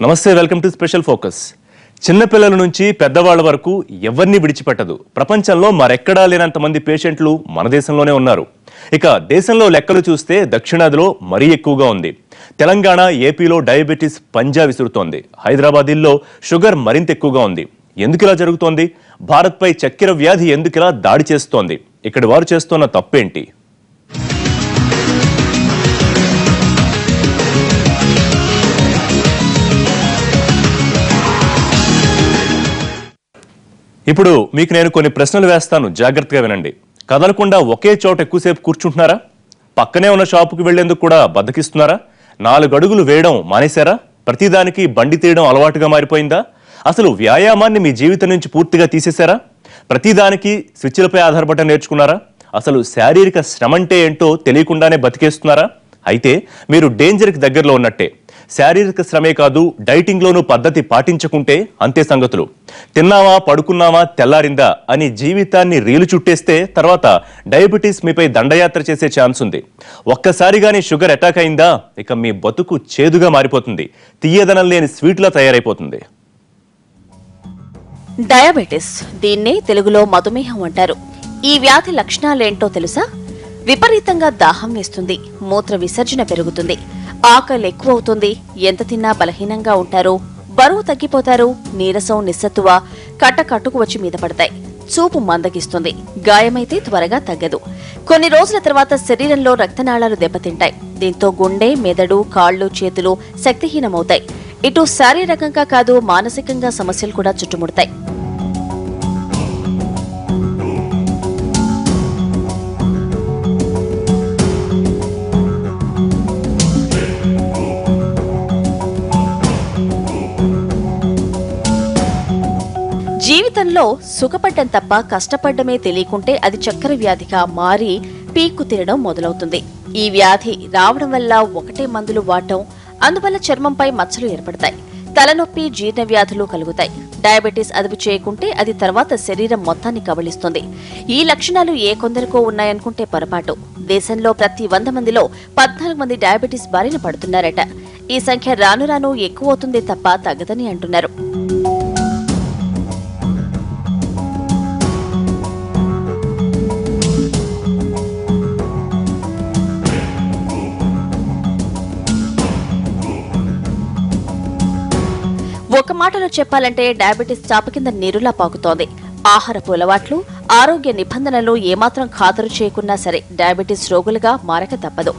నమస్తే, welcome to special focus. చిన్నపిల్లల నుంచి పెద్దవాళ్ల వరకు ఎవరిని విడిచిపెట్టదు. ప్రపంచంలో మరెక్కడా లేనంత మంది పేషెంట్లు మన దేశంలోనే ఉన్నారు. ఇక దేశంలో లెక్కలు చూస్తే దక్షిణాదిలో మరీ ఎక్కువగా ఉంది. తెలంగాణ, ఏపీలో డయాబెటీస్ పంజా విసురుతోంది. హైదరాబాద్లో షుగర్ మరింత ఎక్కువగా ఉంది. ఎందుకు ఇలా జరుగుతోంది? భారత్పై చక్కెర వ్యాధి ఎందుకు ఇలా దాడి చేస్తోంది? ఇక్కడి వారు చేస్తున్న తప్పేంటి? ఇప్పుడు మీకు నేను కొన్ని ప్రశ్నలు వేస్తాను, జాగ్రత్తగా వినండి. కదలకుండా ఒకే చోట ఎక్కువసేపు కూర్చుంటున్నారా? పక్కనే ఉన్న షాపుకి వెళ్లేందుకు కూడా బద్దకిస్తున్నారా? 4 అడుగులు వేయడం మానేశారా? ప్రతిదానికి బండి తీయడం అలవాటుగా మారిపోయిందా? అసలు వ్యాయామాన్ని మీ జీవితం నుంచి పూర్తిగా తీసేశారా? ప్రతిదానికి స్విచ్లపై ఆధారపడటం నేర్చుకున్నారా? అసలు శారీరక శ్రమ అంటే ఏంటో తెలియకుండానే బతికేస్తున్నారా? అయితే మీరు డేంజర్కి దగ్గరలో ఉన్నట్టే. శారీరక శ్రమే కాదు, డైటింగ్లోనూ పద్ధతి పాటించకుంటే అంతే సంగతులు. తిన్నావా, పడుకున్నావా, తెల్లారిందా అని జీవితాన్ని రీలు చుట్టేస్తే తర్వాత డయాబెటీస్ మీపై దండయాత్ర చేసే ఛాన్స్ ఉంది. ఒక్కసారిగానే షుగర్ అటాక్ అయిందా, ఇక మీ బతుకు చేదుగా మారిపోతుంది. తీయదనం లేని స్వీట్లా తయారైపోతుంది. డయాబెటిస్, దీన్నే తెలుగులో మధుమేహం అంటారు. ఈ వ్యాధి లక్షణాలేంటో తెలుసా? విపరీతంగా దాహం వేస్తుంది, మూత్ర విసర్జన పెరుగుతుంది, ఆకలి ఎక్కువ అవుతుంది, ఎంత తిన్నా బలహీనంగా ఉంటారు, బరువు తగ్గిపోతారు, నీరసం, నిస్సత్తువ కట్టుకు వచ్చి మీద పడతాయి, చూపు మందగిస్తుంది, గాయమైతే త్వరగా తగ్గదు. కొన్ని రోజుల తర్వాత శరీరంలో రక్తనాళాలు దెబ్బతింటాయి. దీంతో గుండె, మెదడు, కాళ్లు, చేతులు శక్తిహీనమవుతాయి. ఇటు శారీరకంగా కాదు, మానసికంగా సమస్యలు కూడా చుట్టుముడతాయి. జీవితంలో సుఖపడ్డం తప్ప కష్టపడ్డమే తెలియకుంటే అది చక్కెర వ్యాధిగా మారి పీక్కు తినడం మొదలవుతుంది. ఈ వ్యాధి రావడం వల్ల ఒకటే మందులు వాడటం, అందువల్ల చర్మంపై మచ్చలు ఏర్పడతాయి, తలనొప్పి, జీర్ణ వ్యాధులు కలుగుతాయి. డయాబెటీస్ అదుపు చేయకుంటే అది తర్వాత శరీరం మొత్తాన్ని కబళిస్తుంది. ఈ లక్షణాలు ఏ కొందరికో ఉన్నాయనుకుంటే పొరపాటు. దేశంలో ప్రతి 100 మందిలో 14 మంది డయాబెటీస్ బారిన పడుతున్నారట. ఈ సంఖ్య రాను రాను ఎక్కువ అవుతుందే తప్ప తగ్గదని అంటున్నారు. ఒక మాటలో చెప్పాలంటే డయాబెటీస్ చాప కింద నీరులా పాకుతోంది. ఆహారపు అలవాట్లు, ఆరోగ్య నిబంధనలు ఏమాత్రం ఖాతరు చేయకున్నా సరే డయాబెటీస్ రోగులుగా మారక తప్పదు.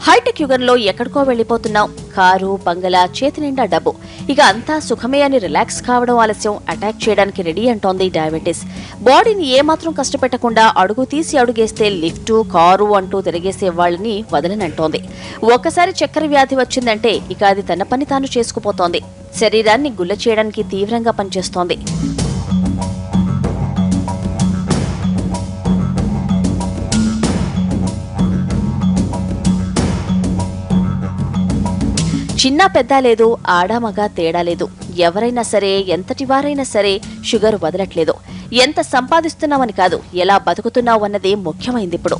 హైటెక్ యుగంలో ఎక్కడికో వెళ్లిపోతున్నాం. కారు, బంగళా, చేతి నిండా డబ్బు, ఇక అంతా సుఖమే అని రిలాక్స్ కావడం ఆలస్యం, అటాక్ చేయడానికి రెడీ అంటోంది డయాబెటీస్. బాడీని ఏమాత్రం కష్టపెట్టకుండా అడుగు తీసి అడుగేస్తే లిఫ్టు, కారు అంటూ తిరిగేసే వాళ్లని వదలనంటోంది. ఒక్కసారి చక్కెర వ్యాధి వచ్చిందంటే ఇక అది తన పని తాను చేసుకుపోతోంది. శరీరాన్ని గుల్ల చేయడానికి తీవ్రంగా పనిచేస్తోంది. చిన్న పెద్ద లేదు, ఆడామగా తేడా లేదు. ఎవరైనా సరే, ఎంతటి వారైనా సరే షుగర్ వదలట్లేదు. ఎంత సంపాదిస్తున్నామని కాదు, ఎలా బతుకుతున్నావు అన్నదే ముఖ్యమైంది. ఇప్పుడు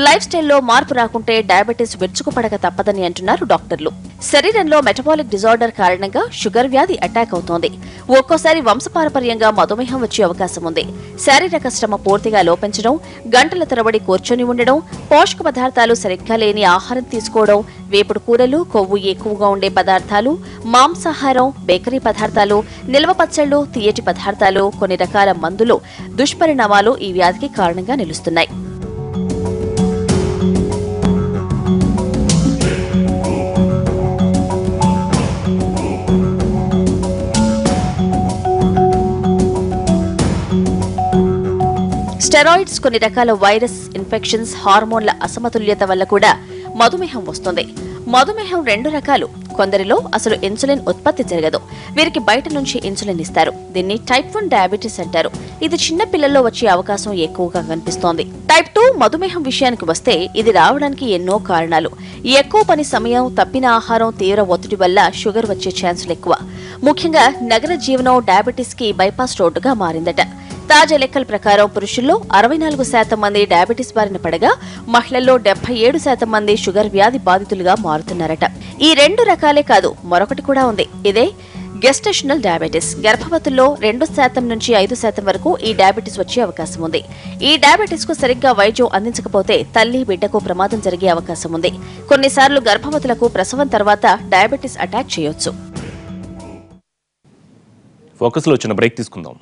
లైఫ్ స్టైల్లో మార్పు రాకుంటే డయాబెటీస్ విరుచుకుపడక తప్పదని అంటున్నారు డాక్టర్లు. శరీరంలో మెటబాలిక్ డిజార్డర్ కారణంగా షుగర్ వ్యాధి అటాక్ అవుతోంది. ఒక్కోసారి వంశపారపర్యంగా మధుమేహం వచ్చే అవకాశం ఉంది. శారీరక శ్రమ పూర్తిగా లోపించడం, గంటల తరబడి కూర్చొని ఉండడం, పోషక పదార్థాలు సరిగ్గా లేని ఆహారం తీసుకోవడం, వేపుడు కూరలు, కొవ్వు ఎక్కువగా ఉండే పదార్థాలు, మాంసాహారం, బేకరీ పదార్థాలు, నిల్వ పచ్చళ్లు, తియ్యటి పదార్థాలు, కొన్ని రకాల మందులు దుష్పరిణామాలు ఈ వ్యాధికి కారణంగా నిలుస్తున్నాయి. స్టెరాయిడ్స్, కొన్ని రకాల వైరస్ ఇన్ఫెక్షన్స్, హార్మోన్ల అసమతుల్యత వల్ల కూడా మధుమేహం వస్తుంది. మధుమేహం 2 రకాలు. కొందరిలో అసలు ఇన్సులిన్ ఉత్పత్తి జరగదు, వీరికి బయట నుంచి ఇన్సులిన్ ఇస్తారు. దీన్ని టైప్ 1 డయాబెటీస్ అంటారు. ఇది చిన్న పిల్లల్లో వచ్చే అవకాశం ఎక్కువగా కనిపిస్తోంది. టైప్ 2 మధుమేహం విషయానికి వస్తే ఇది రావడానికి ఎన్నో కారణాలు. ఎక్కువ పని సమయం, తప్పిన ఆహారం, తీవ్ర ఒత్తిడి వల్ల షుగర్ వచ్చే ఛాన్సులు ఎక్కువ. ముఖ్యంగా నగర జీవనం డయాబెటీస్ కి బైపాస్ రోడ్డుగా మారిందట. తాజా లెక్కల ప్రకారం పురుషుల్లో 64% మంది డయాబెటీస్ బారిన పడగా మహిళల్లో 77% మంది షుగర్ వ్యాధి బాధితులుగా మారుతున్నారట. ఈ 2 రకాలే కాదు, మరొకటి కూడా ఉంది. ఇదే గెస్టేషనల్ డయాబెటిస్ గర్భవతుల్లో 2% నుంచి 5% వరకు ఈ డయాబెటిస్ వచ్చే అవకాశం ఉంది. ఈ డయాబెటిస్ కు సరిగ్గా వైద్యం అందించకపోతే తల్లి బిడ్డకు ప్రమాదం జరిగే అవకాశం ఉంది. కొన్నిసార్లు గర్భవతులకు ప్రసవం తర్వాత డయాబెటిస్ అటాక్ చేయొచ్చు. ఫోకస్లో వచ్చిన బ్రేక్ తీసుకుందాం.